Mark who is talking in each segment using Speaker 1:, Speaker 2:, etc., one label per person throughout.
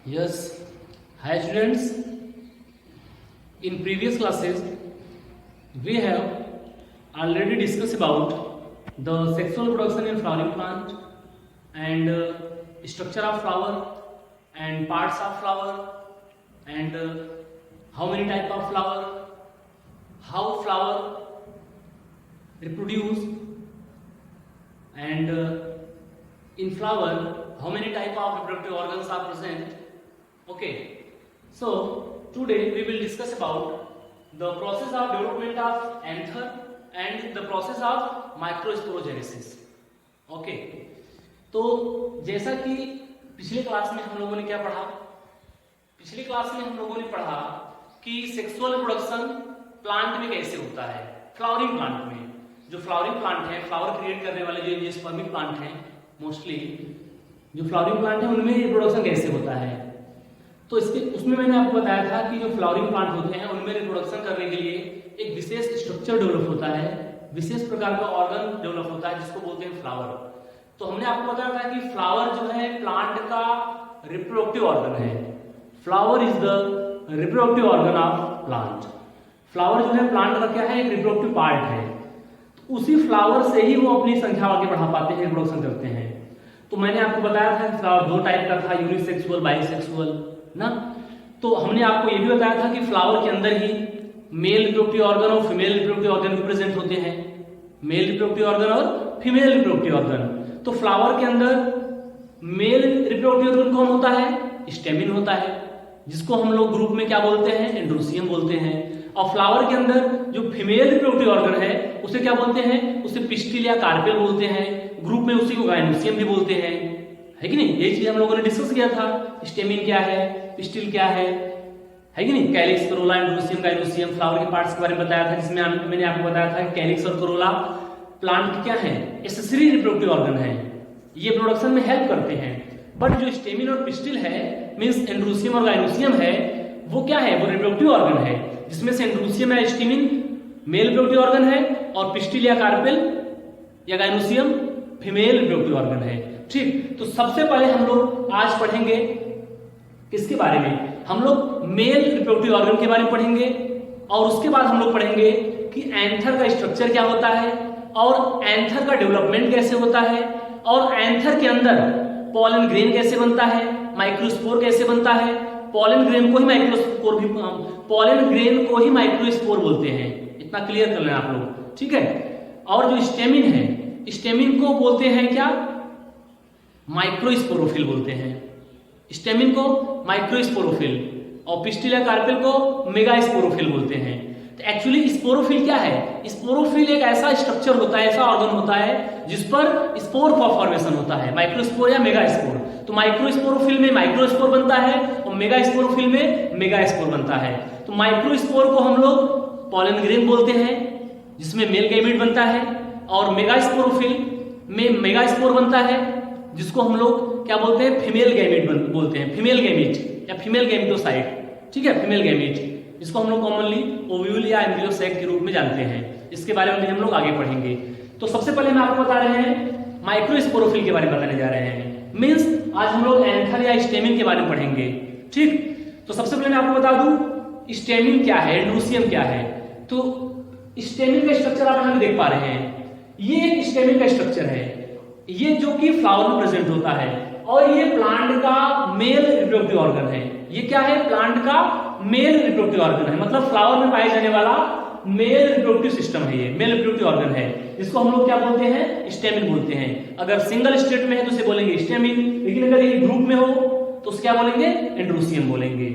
Speaker 1: Yes, hi students. In previous classes, we have already discussed about the sexual production in flowering plant and structure of flower and parts of flower and how many type of flower, how flower reproduce and in flower how many type of reproductive organs are present. Okay, so today we will discuss about the process of development of anther and the process of microsporogenesis. Okay, तो जैसा कि पिछले class में हम लोगों ने क्या पढ़ा, पिछली क्लास में हम लोगों ने पढ़ा कि सेक्सुअल प्रोडक्शन प्लांट में कैसे होता है, फ्लावरिंग प्लांट में। जो फ्लावरिंग प्लांट है, फ्लावर क्रिएट करने वाले जो एंजियोस्पर्मिक प्लांट हैं, मोस्टली जो फ्लावरिंग प्लांट है उनमें रिप्रोडक्शन कैसे होता है। तो उसमें मैंने आपको बताया था कि जो फ्लावरिंग प्लांट होते हैं उनमें रिप्रोडक्शन करने के लिए एक विशेष स्ट्रक्चर डेवलप होता है, विशेष प्रकार का ऑर्गन डेवलप होता है जिसको बोलते हैं फ्लावर। तो हमने आपको बताया था कि फ्लावर जो है प्लांट का रिप्रोडक्टिव ऑर्गन है। Flower is the reproductive organ of plant. Flower जो है प्लांट का क्या है, एक रिप्रोडक्टिव पार्ट है। तो उसी फ्लावर से ही वो अपनी संख्या आगे बढ़ा पाते हैं, रिप्रोडक्शन करते हैं। तो मैंने आपको बताया था फ्लावर दो टाइप का था, यूनिसेक्सुअल, बाइसेक्सुअल ना। तो हमने आपको ये भी बताया था कि फ्लावर के अंदर ही मेल रिप्रोडक्टिव ऑर्गन और फीमेल रिप्रोडक्टिव ऑर्गन भी प्रेजेंट होते हैं, मेल रिप्रोडक्टिव ऑर्गन और फीमेल रिप्रोडक्टिव ऑर्गन। तो फ्लावर के अंदर मेल रिप्रोडक्टिव ऑर्गन कौन होता है, स्टेमिन होता है, जिसको हम लोग ग्रुप में क्या बोलते हैं, एंड्रोसियम बोलते हैं। और फ्लावर के अंदर जो फीमेल रिप्रोडक्टिव ऑर्गन है उसे क्या बोलते हैं, उसे पिस्टिल या कार्पेल बोलते हैं, ग्रुप में उसी को गाइनोसियम भी बोलते हैं, है कि नहीं। यही चीज हम लोगों ने डिस्कस किया था। स्टेमिन क्या है, पिस्टिल क्या है कि नहीं। Calyx, Corolla, androecium, gynoecium flower के पार्ट्स के बारे में बताया था, जिसमें मैंने आपको बताया था कैलिक्स और करोला प्लांट की क्या है, एक्सेसरी रिप्रोडक्टिव ऑर्गन है, ये प्रोडक्शन में हेल्प करते हैं। बट जो स्टेमिन और पिस्टिल है, मींस एंड्रोसियम और गाइनोसियम है, वो क्या है, वो रिप्रोडक्टिव ऑर्गन है, जिसमें से एंड्रोसियम या स्टेमिन मेल रिप्रोडक्टिव ऑर्गन है और पिस्टिल या कार्पेल या गाइनोसियम फीमेल रिप्रोडक्टिव ऑर्गन है। ठीक, तो सबसे पहले हम लोग आज पढ़ेंगे किसके बारे में, हम लोग मेल रिप्रोडक्टिव ऑर्गन के बारे में पढ़ेंगे और उसके बाद हम लोग पढ़ेंगे कि एंथर का स्ट्रक्चर क्या होता है और एंथर का डेवलपमेंट कैसे होता है और एंथर के अंदर पॉलन ग्रेन कैसे बनता है, माइक्रोस्पोर कैसे बनता है। पॉलन ग्रेन को ही माइक्रोस्पोर भी, पॉलन ग्रेन को ही माइक्रोस्पोर बोलते हैं, इतना क्लियर कर लेना आप लोग, ठीक है। और जो स्टेमिन है, स्टेमिन को बोलते हैं क्या, माइक्रोस्पोरोफिल बोलते हैं, स्टेमिन को माइक्रोस्पोरोफिल और पिस्टिल या कार्पेल को मेगास्पोरोफिल बोलते हैं। तो एक्चुअली स्पोरोफिल क्या है, स्पोरोफिल एक ऐसा स्ट्रक्चर होता है, ऐसा ऑर्गन होता है जिस पर स्पोर फॉर्मेशन होता है, माइक्रोस्पोर या मेगास्पोर। तो माइक्रोस्पोरोफिल में माइक्रोस्पोर बनता है और मेगास्पोरोफिल में मेगास्पोर बनता है। तो माइक्रोस्पोर को हम लोग पॉलन ग्रेन बोलते हैं जिसमें मेल गैमेट बनता है, और मेगास्पोरोफिल में मेगास्पोर बनता है जिसको हम लोग क्या बोलते हैं, फीमेल गैमेट बोलते हैं, फीमेल गैमेट या फीमेल गैमेटोसाइट, ठीक है, फीमेल गैमेट, जिसको हम लोग कॉमनली ओव्यूल या एम्ब्रियो सैक के रूप में जानते हैं। इसके बारे में हम लोग आगे पढ़ेंगे। तो सबसे पहले हम आपको बता रहे हैं माइक्रोस्पोरोफिल के बारे में बताने जा रहे हैं, मींस आज हम लोग एंथर या स्टेमिन के बारे में पढ़ेंगे। ठीक, तो सबसे पहले मैं आपको बता दूं स्टेमिन क्या है, एंड्रोसियम क्या है। तो स्टेमिन का स्ट्रक्चर आप यहां देख पा रहे हैं, ये एक स्टेमिन का स्ट्रक्चर है, ये जो कि फ्लावर में प्रेजेंट होता है, और ये प्लांट का मेल रिप्रोडक्टिव ऑर्गन है। ये क्या है, प्लांट का मेल रिप्रोडक्टिव ऑर्गन है, मतलब फ्लावर में पाए जाने वाला मेल रिप्रोडक्टिव सिस्टम है, ये मेल रिप्रोडक्टिव ऑर्गन है, जिसको हम लोग क्या बोलते हैं, स्टेमिन बोलते हैं। अगर सिंगल स्टेट में है तो उसे बोलेंगे स्टेमिन, लेकिन अगर ये ग्रुप में हो तो उसे क्या बोलेंगे, एंड्रोसियम बोलेंगे।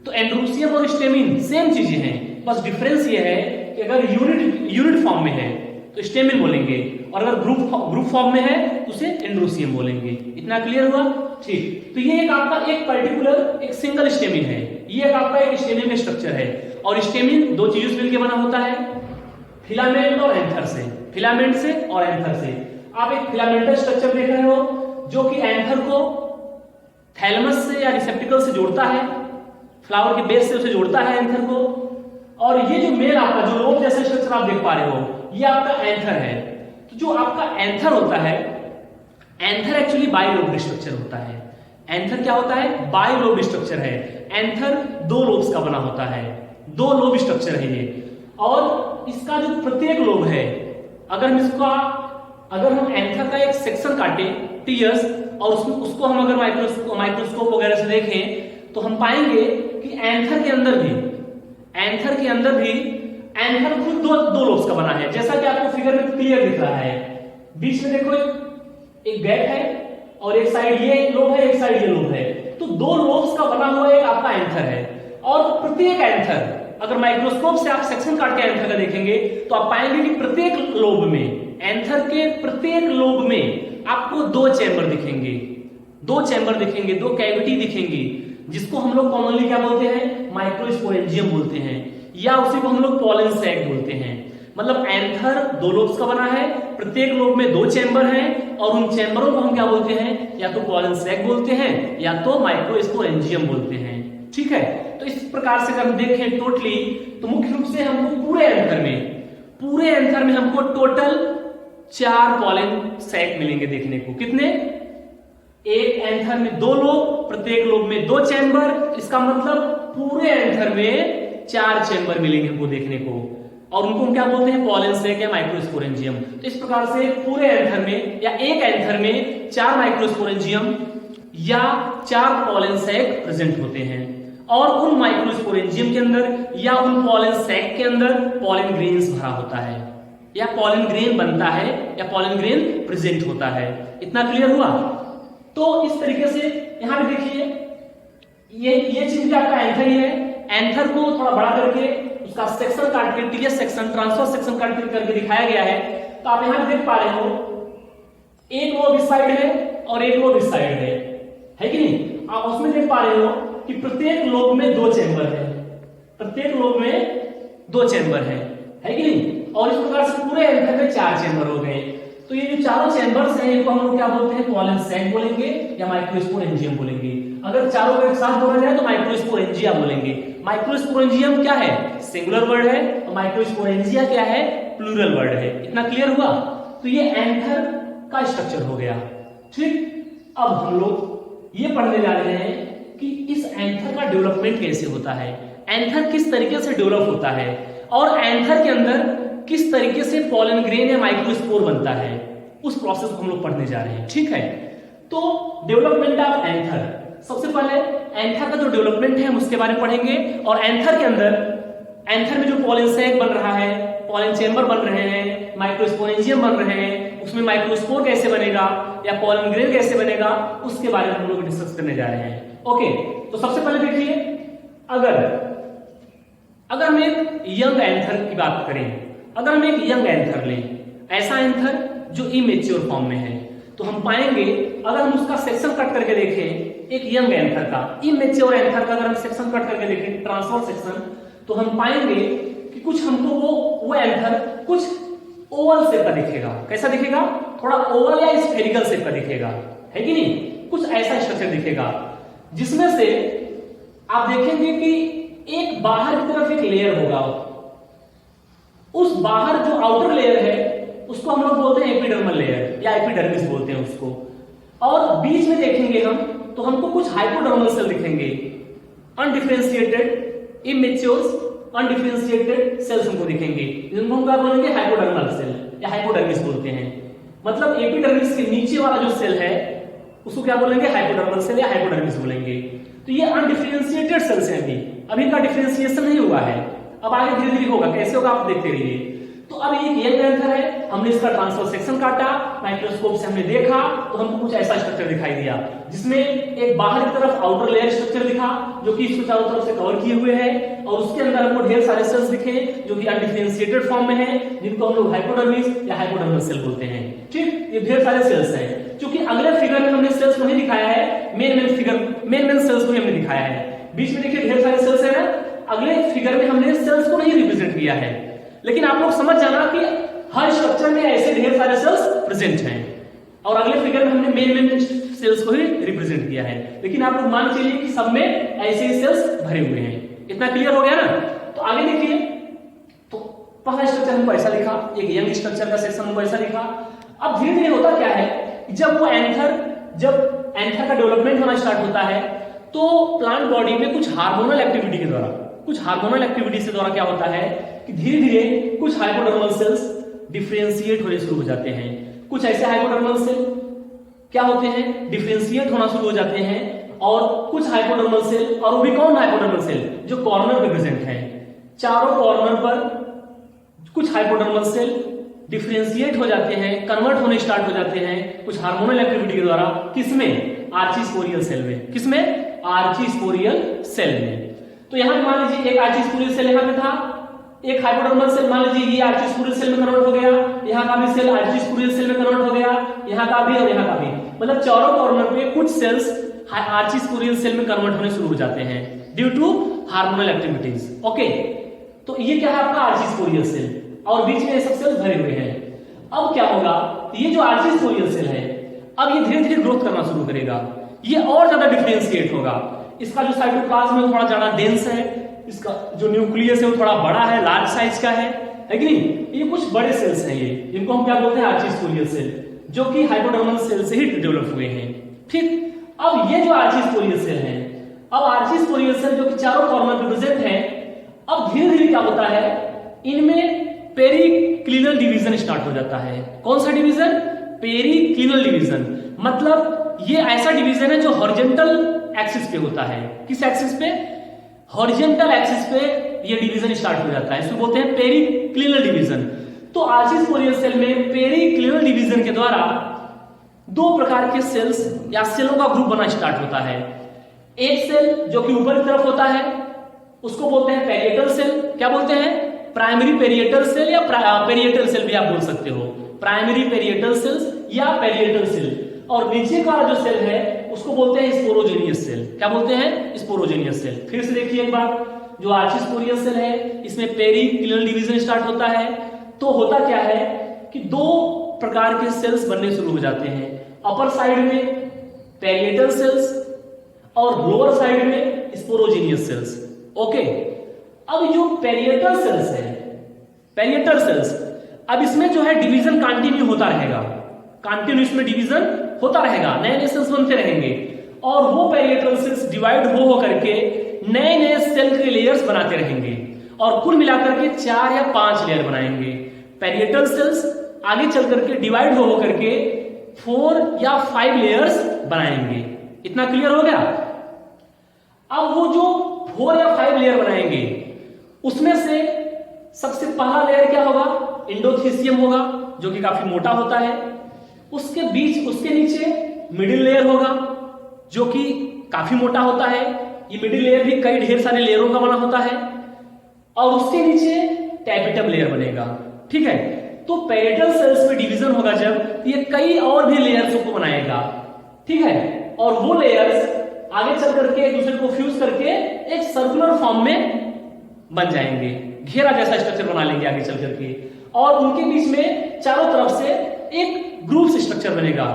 Speaker 1: तो एंड्रोसियम और स्टेमिन सेम चीजें हैं, बस डिफरेंस ये है कि अगर यूनिट फॉर्म में है तो स्टेमिन बोलेंगे, और अगर ग्रुप फॉर्म में है तो उसे एंड्रोसियम बोलेंगे। इतना क्लियर हुआ। ठीक, तो ये एक आपका एक पर्टिकुलर एक सिंगल स्टेमिन है, ये एक आपका एक स्टेमिन का स्ट्रक्चर है। और स्टेमिन दो चीजों से मिलकर बना होता है, फिलामेंट और एंथर से, फिलामेंट से और एंथर से। आप एक फिलामेंटल स्ट्रक्चर देख रहे हो जो कि एंथर को थैलेमस से या रिसेप्टिकल से जोड़ता है, फ्लावर के बेस से उसे जोड़ता है एंथर को। और ये जो मेल आपका जो लोब जैसा स्ट्रक्चर आप देख पा रहे हो, ये आपका एंथर है। तो जो आपका एंथर होता है, एंथर एक्चुअली बाइलोब्ड स्ट्रक्चर होता है। एंथर क्या होता है? बाइलोब स्ट्रक्चर है। एंथर 2 लोब्स का बना होता है, 2 लोब स्ट्रक्चर है ये। और इसका जो प्रत्येक लोब है, अगर हम एंथर का एक सेक्शन काटे टीयर्स और उसको हम अगर माइक्रोस्कोप वगैरह से देखें तो हम पाएंगे कि एंथर के अंदर भी एंथर खुद 2 लोब्स का बना है, जैसा कि आपको फिगर में क्लियर दिख रहा है। बीच में देखो एक गैप है और एक साइड ये लोब है, एक साइड ये लोब है, तो 2 लोब्स का बना हुआ एक आपका एंथर है। और प्रत्येक एंथर, अगर माइक्रोस्कोप से आप सेक्शन काट के एंथर का देखेंगे तो आप पाएंगे कि प्रत्येक लोब में, एंथर के प्रत्येक लोब में आपको 2 चैम्बर दिखेंगे, 2 कैविटी दिखेंगे, जिसको हम लोग कॉमनली क्या बोलते हैं? माइक्रोस्पोरेंजियम बोलते हैं, या उसी को हम लोग पॉलन सैक बोलते हैं। मतलब एंथर 2 लोब्स का बना है, प्रत्येक लोब में 2 चैम्बर हैं, और उन चैम्बरों को हम क्या बोलते हैं? या तो पॉलन सैक बोलते हैं या तो माइक्रोस्पोरेंजियम बोलते हैं। ठीक है, तो इस प्रकार से अगर हम देखें टोटली, तो मुख्य रूप से हमको पूरे एंथर में हमको टोटल 4 पॉलन सैक मिलेंगे देखने को। कितने? एक एंथर में 2 लोब, प्रत्येक लोब में 2 चैम्बर, इसका मतलब पूरे एंथर में 4 चैम्बर मिलेंगे हमको देखने को, और उनको हम क्या बोलते हैं? पॉलन सैक या माइक्रोस्पोरेंजियम। तो इस प्रकार से पूरे एंथर में या एक एंथर में 4 माइक्रोस्पोरेंजियम या 4 पॉलन सैक प्रेजेंट होते हैं, और उन माइक्रोस्पोरेंजियम के अंदर या उन पॉलन सैक के अंदर पॉलन ग्रेन्स भरा होता है, या पॉलन ग्रेन बनता है, या पॉलन ग्रेन प्रेजेंट होता है। इतना क्लियर हुआ? तो इस तरीके से यहां पे देखिए, ये चीज क्या आपका एंथर ही है। एंथर को थोड़ा बड़ा करके उसका सेक्शन काट के, टीएस सेक्शन, ट्रांसफर सेक्शन काट करके दिखाया गया है। तो आप यहां देख पा रहे हो, एक लोब इस साइड है और एक लोब इस साइड है कि नहीं? आप उसमें देख पा रहे हो कि प्रत्येक लोब में 2 चैम्बर है, प्रत्येक लोब में 2 चैम्बर है कि नहीं? और इस प्रकार से पूरे एंथर में 4 चैम्बर हो गए। तो ये जो चारों चैम्बर्स हैं, इनको हम लोग क्या बोलते हैं? पॉलन सैक बोलेंगे या माइक्रोस्पोरेंजियम बोलेंगे। अगर चारों को एक साथ बोला जाए तो माइक्रोस्पोरेंजिया बोलेंगे। माइक्रोस्पोरेंजियम क्या है? सिंगुलर वर्ड है, और माइक्रोस्पोरेंजिया क्या है? प्लूरल वर्ड है। इतना क्लियर हुआ? तो ये एंथर का स्ट्रक्चर हो गया। ठीक, अब हम लोग ये पढ़ने जा रहे हैं कि इस एंथर का डेवलपमेंट कैसे होता है, एंथर किस तरीके से डेवलप होता है, और एंथर के अंदर किस तरीके से पॉलन ग्रेन या माइक्रोस्पोर बनता है, उस प्रोसेस को हम लोग पढ़ने जा रहे हैं। ठीक है, तो डेवलपमेंट ऑफ एंथर, सबसे पहले एंथर का जो डेवलपमेंट है हम उसके बारे में पढ़ेंगे। और एंथर के अंदर, एंथर में जो पॉलन सैक बन रहा है, पॉलन चैम्बर बन रहे हैं, माइक्रोस्पोरेंजियम बन रहे हैं, उसमें माइक्रोस्पोर कैसे बनेगा या पॉलन ग्रेन कैसे बनेगा, उसके बारे में हम लोग डिस्कस करने जा रहे हैं। ओके, तो सबसे पहले देखिए, अगर हम एक यंग एंथर की बात करें, अगर हम एक यंग एंथर लें, ऐसा एंथर जो इमेच्योर फॉर्म में है, तो हम पाएंगे, अगर हम उसका सेक्शन कट करके देखें, एक यंग एंथर का, इमेच्योर एंथर का अगर हम सेक्शन कट करके देखें, ट्रांसफर सेक्शन, तो हम पाएंगे कि कुछ हमको वो एंथर कुछ ओवल शेप का दिखेगा। कैसा दिखेगा? थोड़ा ओवल या स्फेरिकल शेप का दिखेगा, है कि नहीं? कुछ ऐसा स्ट्रक्चर दिखेगा, जिसमें से आप देखेंगे कि एक बाहर की तरफ एक लेयर होगा, उस बाहर जो आउटर लेयर है उसको हम लोग बोलते हैं एपिडर्मल लेयर या एपिडर्मिस बोलते हैं उसको, और बीच में देखेंगे हम तो हमको कुछ हाइपोडर्मल सेल दिखेंगे, अनडिफरेंशिएटेड इमेच्योर अनडिफरेंशिएटेड सेल्स हमको दिखेंगे, जिनको हम क्या बोलेंगे? हाइपोडर्मल सेल या हाइपोडर्मिस बोलते हैं। मतलब एपिडर्मिस के नीचे वाला जो सेल है उसको क्या बोलेंगे? हाइपोडर्मल सेल या हाइपोडर्मिस बोलेंगे। तो ये अनडिफरेंशिएटेड सेल्स हैं, अभी का डिफरेंशिएशन नहीं हुआ है, अब आगे धीरे धीरे होगा। कैसे होगा आप देखते रहिए। तो अब ये यंग एंथर है, हमने इसका ट्रांसफर सेक्शन काटा, माइक्रोस्कोप से हमने देखा तो हमको कुछ ऐसा स्ट्रक्चर दिखाई दिया, जिसमें एक बाहर की तरफ आउटर लेयर स्ट्रक्चर दिखा जो कि इसको चारों तरफ से कवर किए हुए है, और उसके अंदर हमको ढेर सारे सेल्स दिखे जो कि अनडिफरेंशिएटेड फॉर्म में है, जिनको हम लोग हाइपोडर्मिस या हाइपोडर्मल सेल बोलते हैं। ठीक, ये ढेर सारे सेल्स हैं। क्योंकि अगले फिगर में हमने सेल्स को नहीं दिखाया है, मेन सेल्स को हमने दिखाया है। बीच में देखिए ढेर सारे सेल्स है ना, अगले फिगर में हमने सेल्स को नहीं रिप्रेजेंट किया है, लेकिन आप लोग समझ जाना कि हर स्ट्रक्चर में ऐसे ढेर सारे सेल्स प्रेजेंट हैं, और अगले फिगर में हमने मेन सेल्स को ही रिप्रेजेंट किया है, लेकिन आप लोग मान चलिए कि सब में ऐसे ही सेल्स भरे हुए हैं। इतना क्लियर हो गया ना? तो आगे देखिए, तो पहला स्ट्रक्चर हमको ऐसा लिखा, एक यंग स्ट्रक्चर का सेक्शन हमको ऐसा लिखा। अब धीरे धीरे होता क्या है, जब एंथर का डेवलपमेंट होना स्टार्ट होता है तो प्लांट बॉडी में कुछ हार्मोनल एक्टिविटी के द्वारा, कुछ हार्मोनल एक्टिविटी से द्वारा क्या होता है कि धीरे धीरे कुछ हाइपोडर्मल सेल्स डिफरेंशिएट होने शुरू हो जाते हैं। कुछ ऐसे हाइपोडर्मल सेल क्या होते हैं, डिफरेंशिएट होना शुरू हो जाते हैं, और कुछ हाइपोडर्मल सेल, और वो भी कौन हाइपोडर्मल सेल, जो कॉर्नर पे प्रेजेंट है, चारों कॉर्नर पर कुछ हाइपोडर्मल सेल डिफरेंशिएट हो जाते हैं, कन्वर्ट होने स्टार्ट हो जाते हैं कुछ हार्मोनल एक्टिविटी के द्वारा। किसमें, आर्चीस्पोरियल सेल में। किसमें, आर्चीस्पोरियल सेल में। तो यहां मान लीजिए एक आर्चीस्पोरियल सेल यहां पे था, एक हाइपोडर्मल सेल मान लीजिए ये आर्चीस्पोरियल सेल में कन्वर्ट हो गया, यहाँ का भी सेल आर्चीस्पोरियल सेल में कन्वर्ट हो गया, यहाँ का भी और यहाँ का भी, मतलब चारों कॉर्नर पे कुछ सेल्स आर्चीस्पोरियल सेल में कन्वर्ट होने शुरू हो जाते हैं due to hormonal activities. Okay, तो ये क्या है आपका आर्चीस्पोरियल सेल, और बीच में ये सब सेल्स भरे हुए हैं। अब क्या होगा, ये जो आर्चीस्पोरियल सेल है अब ये धीरे धीरे ग्रोथ करना शुरू करेगा, ये और ज्यादा डिफरेंशिएट होगा। इसका जो साइटोप्लाज्म है वो थोड़ा ज्यादा डेंस है, इसका जो न्यूक्लियस है वो थोड़ा बड़ा है, लार्ज साइज का है कि नहीं। ये कुछ बड़े सेल्स हैं, ये इनको हम क्या बोलते हैं, आर्चीस्पोरियल सेल, जो कि हाइपोडर्मल सेल से ही डेवलप हुए हैं। ठीक, अब ये जो आर्चीस्पोरियल सेल है, अब आर्चीस्पोरियल सेल जो कि चारों कॉर्नर पे प्रेजेंट है, अब धीरे धीरे क्या होता है, इनमें पेरिक्लिनल डिवीजन स्टार्ट हो जाता है। कौन सा डिवीजन, पेरिक्लिनल डिवीजन, मतलब ये ऐसा डिवीजन है जो हॉरिजॉन्टल एक्सिस पे होता है। किस एक्सिस पे, हॉरिजॉन्टल एक्सिस पे ये डिवीजन स्टार्ट हो जाता है, इसको बोलते हैं पेरिक्लिनल डिवीजन। तो आर्चीस्पोरियल सेल में पेरिक्लिनल डिवीजन के द्वारा दो प्रकार के सेल्स या सेलों का ग्रुप बना स्टार्ट होता है। एक सेल जो कि ऊपर की तरफ होता है उसको बोलते हैं पेरिएटल सेल। क्या बोलते हैं, प्राइमरी पेरिएटल सेल या पेरिएटल सेल भी आप बोल सकते हो, प्राइमरी पेरिएटल सेल्स या पेरिएटल सेल। और नीचे का जो सेल है उसको बोलते हैं स्पोरोजेनियस सेल। क्या बोलते हैं, स्पोरोजेनियस सेल। फिर से देखिए एक बार, जो आर्चीस्पोरियल सेल है इसमें पेरिक्लिनल डिवीजन स्टार्ट होता है, तो होता क्या है कि दो प्रकार के सेल्स बनने शुरू हो जाते हैं। अपर साइड में पेरिएटल सेल्स और लोअर साइड में स्पोरोजेनियस सेल्स। ओके, अब जो पेरिएटल सेल्स है, पेरिएटल सेल्स, अब इसमें जो है डिवीजन कंटिन्यू होता रहेगा, कंटिन्यूस में डिवीजन होता रहेगा, नए नए सेल्स बनते रहेंगे, और वो पेरिएटल सेल्स डिवाइड हो करके नए नए सेल के लेयर्स बनाते रहेंगे, और कुल मिलाकर के 4 या 5 लेयर बनाएंगे। पेरिएटल सेल्स आगे चल करके डिवाइड हो करके 4 या 5 लेयर्स बनाएंगे। इतना क्लियर हो गया। अब वो जो 4 या 5 लेयर बनाएंगे उसमें से सबसे पहला लेयर क्या होगा, एंडोथीसियम होगा, जो कि काफी मोटा होता है। उसके बीच, उसके नीचे मिडिल लेयर होगा जो कि काफी मोटा होता है। ये मिडिल लेयर भी कई ढेर सारे लेयरों का बना होता है, और उसके नीचे टैपिटम लेयर बनेगा। ठीक है, तो पेरिएटल सेल्स में डिवीजन होगा जब, ये कई और भी लेयर्स को बनाएगा। ठीक है, और वो लेयर्स आगे चल करके एक दूसरे को फ्यूज करके एक सर्कुलर फॉर्म में बन जाएंगे, घेरा जैसा स्ट्रक्चर बना लेंगे आगे चल करके, और उनके बीच में चारों तरफ से एक ग्रुप स्ट्रक्चर बनेगा,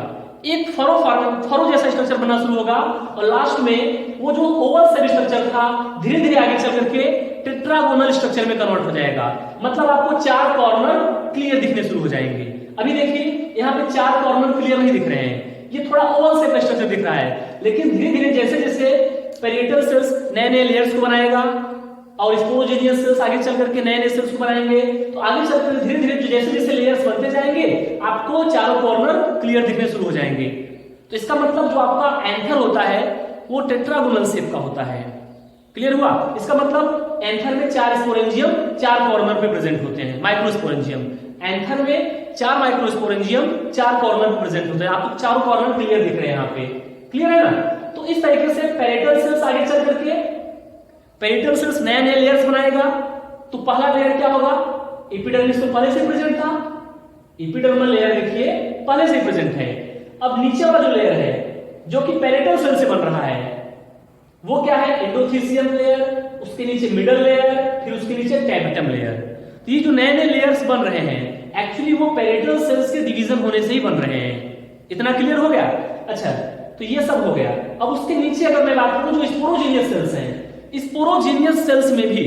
Speaker 1: एक फरो जैसा स्ट्रक्चर बनना शुरू होगा, और लास्ट में वो जो ओवल सेल स्ट्रक्चर था धीरे धीरे आगे चल करके टेट्रागोनल स्ट्रक्चर में कन्वर्ट हो जाएगा। मतलब आपको 4 कॉर्नर क्लियर दिखने शुरू हो जाएंगे। अभी देखिए यहाँ पे 4 कॉर्नर क्लियर नहीं दिख रहे हैं, ये थोड़ा ओवल सेल स्ट्रक्चर दिख रहा है, लेकिन धीरे धीरे जैसे जैसे पेरिएटल सेल्स नए नए लेयर्स को बनाएगा और स्पोरोजेनियस सेल्स आगे चल करके नए नए सेल्स को बनाएंगे, तो आगे चलकर धीरे धीरे जैसे जैसे लेयर्स बनते जाएंगे आपको चारों कॉर्नर क्लियर दिखने शुरू हो जाएंगे। तो इसका मतलब जो आपका एंथर होता है वो टेट्रागोनल शेप का होता है। क्लियर हुआ? इसका मतलब एंथर में 4 स्पोरेंजियम 4 कॉर्नर पे प्रेजेंट होते हैं, माइक्रोस्पोरेंजियम। एंथर में 4 माइक्रोस्पोरेंजियम 4 कॉर्नर पे प्रेजेंट होते हैं। आपको चारों कॉर्नर क्लियर दिख रहे हैं यहाँ पे, क्लियर है ना? तो इस तरीके से पेरिएटल सेल्स आगे चल करके पेरिएटल सेल्स नए नए लेयर्स बनाएगा। तो पहला लेयर क्या होगा? एपिडर्मिस तो पहले से प्रेजेंट था, एपिडर्मल लेयर देखिए पहले से प्रेजेंट है। अब नीचे वाला जो लेयर है जो कि पेरिएटल सेल से बन रहा है वो क्या है? एंडोथीसियम लेयर, उसके नीचे मिडल लेयर, फिर उसके नीचे टैबिटम लेयर। तो ये जो नए नए लेयर्स बन रहे हैं एक्चुअली वो पेरिएटल सेल्स के डिवीजन होने से ही बन रहे हैं। इतना क्लियर हो गया? अच्छा, तो ये सब हो गया। अब उसके नीचे अगर मैं बात करूं जो स्पोरोजेनियस सेल्स हैं, स्पोरोजेनियस सेल्स में भी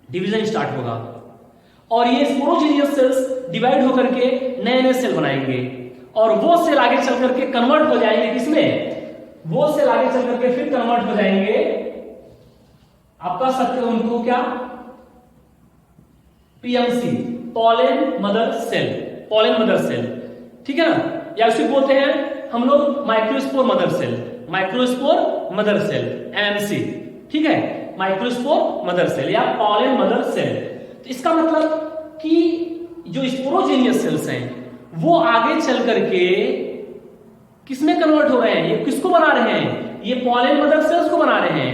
Speaker 1: डिवीजन स्टार्ट होगा और ये स्पोरोजेनियस सेल्स डिवाइड होकर के नए नए सेल बनाएंगे और वो सेल आगे चल करके कन्वर्ट हो जाएंगे किसमें, वो सेल आगे चल करके फिर कन्वर्ट हो जाएंगे, आप कह सकते हो उनको क्या, PMC, pollen mother cell, pollen mother cell, ठीक है ना, या उसे बोलते हैं हम लोग microspore mother cell, microspore mother cell, MMC, ठीक है, माइक्रोस्पोर मदर सेल या पॉलन मदर सेल। तो इसका मतलब कि जो स्पोरोजेनियस सेल्स हैं वो आगे चल करके किसमें कन्वर्ट हो रहे हैं, ये किसको बना रहे हैं, ये पॉलन मदर सेल्स को बना रहे हैं,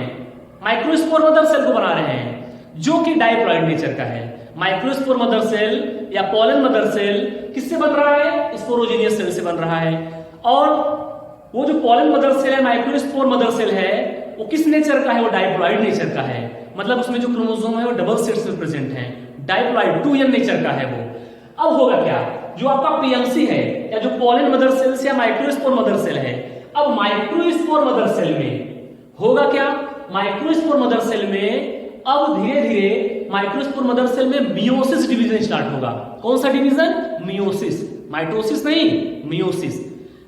Speaker 1: माइक्रोस्पोर मदर सेल को बना रहे हैं, जो कि डाइप्लॉइड नेचर का है। माइक्रोस्पोर मदर सेल या पॉलन मदर सेल किससे बन रहा है, स्पोरोजेनियस सेल से बन रहा है। और वो जो पॉलन मदर सेल है, माइक्रोस्पोर मदर सेल है, वो किस नेचर का है, वो डाइप्लॉइड नेचर का है, मतलब उसमें जो क्रोमोसोम है वो डबल सेट्स में प्रेजेंट है, डाइप्लॉइड 2n नेचर का है वो। अब होगा क्या, जो आपका पीएमसी है या जो पॉलन मदर सेल्स या माइक्रोस्पोर मदर सेल है, अब माइक्रोस्पोर मदर सेल में होगा क्या, माइक्रोस्पोर मदर सेल में अब धीरे धीरे माइक्रोस्पोर मदर सेल में मियोसिस डिवीजन स्टार्ट होगा। कौन सा डिवीजन, मियोसिस, माइटोसिस नहीं, मियोसिस।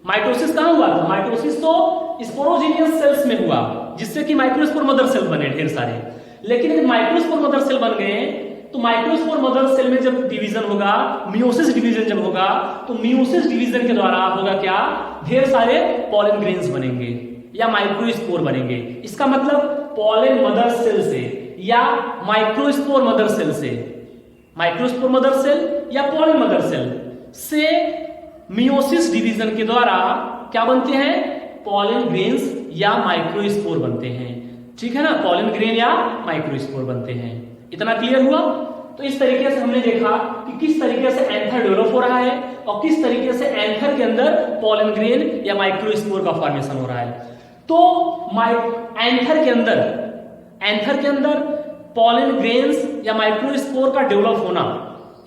Speaker 1: माइटोसिस कहां हुआ था, माइटोसिस तो स्पोरोजेनियस सेल्स में हुआ जिससे कि माइक्रोस्पोर मदर सेल बने ढेर सारे, लेकिन अगर माइक्रोस्पोर मदर सेल बन गए तो माइक्रोस्पोर मदर सेल में जब डिवीजन होगा, मियोसिस डिवीजन जब होगा, तो मियोसिस डिवीजन के द्वारा होगा क्या, ढेर सारे पॉलन ग्रेन्स बनेंगे या माइक्रोस्पोर बनेंगे। इसका मतलब पॉलन मदर सेल से या माइक्रोस्पोर मदर सेल से, माइक्रोस्पोर मदर सेल या पॉलन मदर सेल से मियोसिस डिवीजन के द्वारा क्या बनते हैं, पॉलन ग्रेन्स या माइक्रोस्पोर बनते हैं, ठीक है ना, पॉलन ग्रेन या माइक्रोस्पोर बनते हैं। इतना क्लियर हुआ। तो इस तरीके से हमने देखा कि किस तरीके से एंथर डेवलप हो रहा है और किस तरीके से एंथर के अंदर पॉलन ग्रेन या माइक्रोस्पोर का फॉर्मेशन हो रहा है। तो एंथर के अंदर पॉलन ग्रेन्स या माइक्रोस्पोर का डेवलप होना,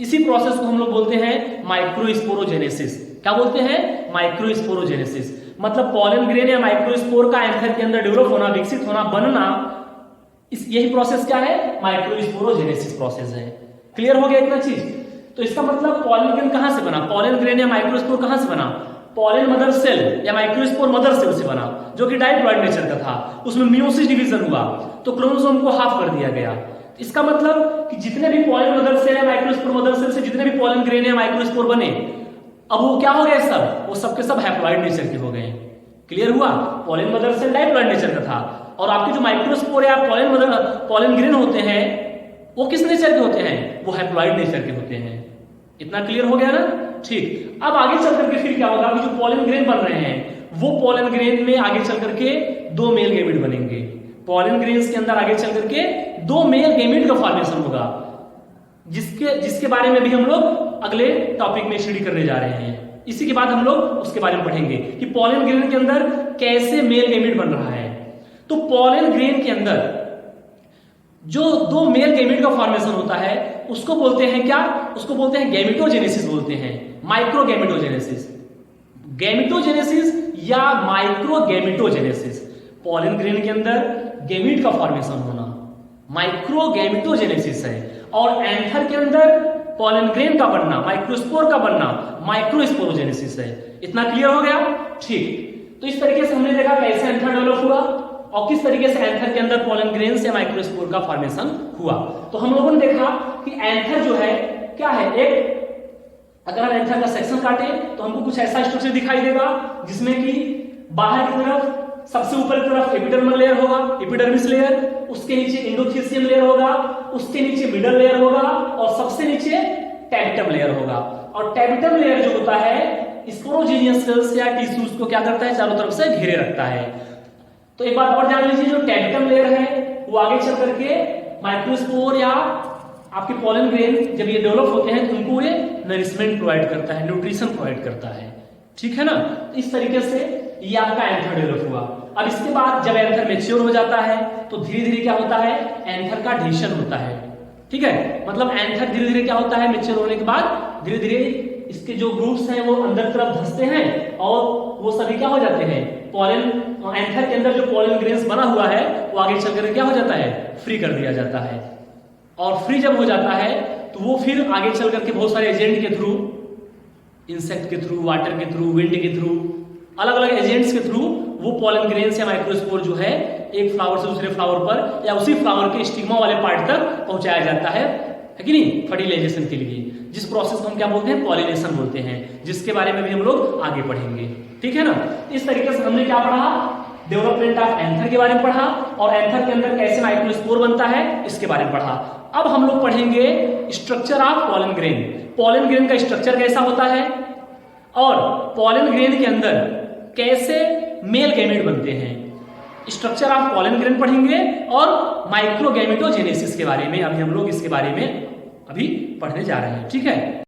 Speaker 1: इसी प्रोसेस को हम लोग बोलते हैं माइक्रोस्पोरोजेनेसिस। क्या बोलते हैं, माइक्रोस्पोरोजेनेसिस। मतलब पॉलन ग्रेन या माइक्रोस्पोर का एंथर के अंदर डेवलप होना, विकसित होना, बनना, यही प्रोसेस क्या है, माइक्रोस्पोरोजेनेसिस प्रोसेस है। क्लियर हो गया इतना चीज। तो इसका मतलब पॉलन ग्रेन कहां से बना, पॉलन ग्रेन या माइक्रोस्पोर कहां से बना, पॉलन मदर सेल या माइक्रोस्पोर मदर सेल से बना, जो कि डाइप्लॉइड नेचर का था। उसमें मियोसिस डिवीजन हुआ तो क्रोमोसोम को हाफ कर दिया गया। इसका मतलब कि जितने भी पॉलन मदर सेल या माइक्रोस्पोर मदर सेल से जितने भी पॉलन ग्रेन या माइक्रोस्पोर बने, अब वो क्या हो गए, सब वो सबके सब हैप्लॉइड नेचर के हो गए। क्लियर हुआ, pollen mother cell diploid nature का था और आपके जो माइक्रोस्पोर या पॉलन ग्रेन होते हैं वो किस नेचर के होते हैं, वो हैप्लॉइड नेचर के होते हैं। इतना क्लियर हो गया ना, ठीक। अब आगे चल करके फिर क्या होगा कि जो पॉलन ग्रेन बन रहे हैं वो पॉलन ग्रेन में आगे चल करके 2 मेल गैमेट बनेंगे। पॉलन ग्रेन्स के अंदर आगे चल करके 2 मेल गैमेट का फॉर्मेशन होगा, जिसके बारे में भी हम लोग अगले टॉपिक में स्टडी करने जा रहे हैं। इसी के बाद हम लोग उसके बारे में पढ़ेंगे कि पॉलन ग्रेन के अंदर कैसे मेल गैमेट बन रहा है। तो पॉलन ग्रेन के अंदर जो 2 मेल गैमेट का फॉर्मेशन होता है उसको बोलते हैं क्या, उसको बोलते हैं गैमेटोजेनेसिस बोलते हैं, माइक्रोगैमेटोजेनेसिस, गैमेटोजेनेसिस या माइक्रोगैमेटोजेनेसिस। पॉलन ग्रेन के अंदर गैमेट का फॉर्मेशन होना माइक्रोगैमेटोजेनेसिस है, और एंथर के अंदर पॉलन ग्रेन का बनना, माइक्रोस्पोर का बनना माइक्रोस्पोरोजेनेसिस है। इतना क्लियर हो गया, ठीक। तो इस तरीके से हमने देखा कैसे एंथर डेवलप हुआ और किस तरीके से एंथर के अंदर पॉलन ग्रेन्स या माइक्रोस्पोर का फॉर्मेशन हुआ। तो हम लोगों ने देखा कि एंथर जो है क्या है, एक अगर हम एंथर का सेक्शन काटे तो हमको कुछ ऐसा स्ट्रक्चर दिखाई देगा जिसमें कि बाहर की तरफ सबसे ऊपर की तरफ एपिडर्मल लेयर होगा, एपिडर्मिस लेयर, उसके नीचे एंडोथेलियम लेयर होगा, उसके नीचे मिडल लेयर होगा और सबसे नीचे टैबिटम लेयर होगा। और टैबिटम लेयर जो होता है स्पोरोजेनियस सेल्स या टिश्यूज को क्या करता है, चारों तरफ से घेरे रखता है। तो एक बात और जान लीजिए, जो टैबिटम लेयर है वो आगे चल करके माइक्रोस्पोर या आपके पॉलन ग्रेन जब ये डेवलप होते हैं तो उनको ये नरिशमेंट प्रोवाइड करता है, न्यूट्रिशन प्रोवाइड करता है, ठीक है ना। तो इस तरीके से ये आपका एंथर डेवलप हुआ। अब इसके बाद जब एंथर मैच्योर हो जाता है तो धीरे धीरे क्या होता है, एंथर का डिवीजन होता है, ठीक है। मतलब एंथर धीरे धीरे क्या होता है, मैच्योर होने के बाद धीरे धीरे इसके जो ग्रुप्स हैं वो अंदर तरफ धंसते हैं और वो सभी क्या हो जाते हैं, पॉलन एंथर के अंदर जो पॉलन ग्रेन्स बना हुआ है वो आगे चलकर क्या हो जाता है, फ्री कर दिया जाता है। और फ्री जब हो जाता है तो वो फिर आगे चल करके बहुत सारे एजेंट के थ्रू इंसेक्ट के थ्रू, वाटर के थ्रू, विंड के थ्रू, अलग अलग एजेंट्स के थ्रू वो पॉलन ग्रेन्स या माइक्रोस्पोर जो है एक फ्लावर से दूसरे फ्लावर पर या उसी फ्लावर के स्टिग्मा वाले पार्ट तक पहुंचाया जाता है कि नहीं, फर्टिलाइजेशन के लिए, जिस प्रोसेस को हम क्या बोलते हैं, पॉलिनेशन बोलते हैं, जिसके बारे में भी हम लोग आगे पढ़ेंगे। ठीक है ना। इस तरीके से हमने क्या पढ़ा, डेवलपमेंट ऑफ एंथर के बारे में पढ़ा और एंथर के अंदर कैसे माइक्रोस्पोर बनता है इसके बारे में पढ़ा। अब हम लोग पढ़ेंगे structure of pollen grain. Pollen grain का स्ट्रक्चर कैसा होता है और पॉलन ग्रेन के अंदर कैसे मेल गैमेट बनते हैं। स्ट्रक्चर ऑफ पॉलन ग्रेन पढ़ेंगे और माइक्रोगैमेटोजेनेसिस के बारे में अभी हम लोग इसके बारे में अभी पढ़ने जा रहे हैं। ठीक है।